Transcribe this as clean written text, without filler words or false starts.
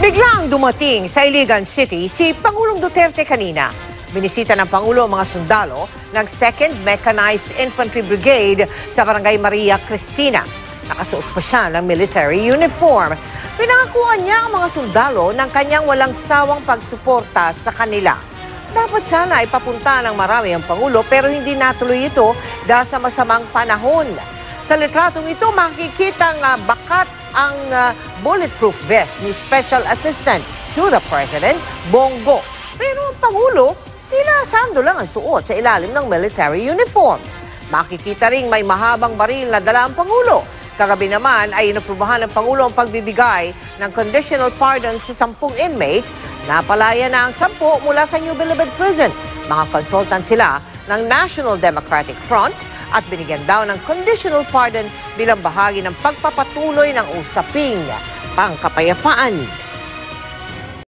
Biglang dumating sa Iligan City si Pangulong Duterte kanina. Binisita ng Pangulo ang mga sundalo ng 2nd Mechanized Infantry Brigade sa Barangay Maria Cristina. Nakasuot pa siya ng military uniform. Pinangakuan niya ang mga sundalo ng kanyang walang sawang pagsuporta sa kanila. Dapat sana ipapunta ng marami ang Pangulo pero hindi natuloy ito dahil sa masamang panahon. Sa litratong ito makikitang bakat ang bulletproof vest ni Special Assistant to the President, Bongo. Pero ang Pangulo, tila sando lang ang suot sa ilalim ng military uniform. Makikita ring may mahabang baril na dala ang Pangulo. Kagabi naman ay inaprubahan ng Pangulo ang pagbibigay ng conditional pardon sa 10 inmates. Napalaya na ang 10 mula sa New Bilibid Prison. Mga consultant sila ng National Democratic Front at binigyan daw ng conditional pardon bilang bahagi ng pagpapatuloy ng usaping pangkapayapaan.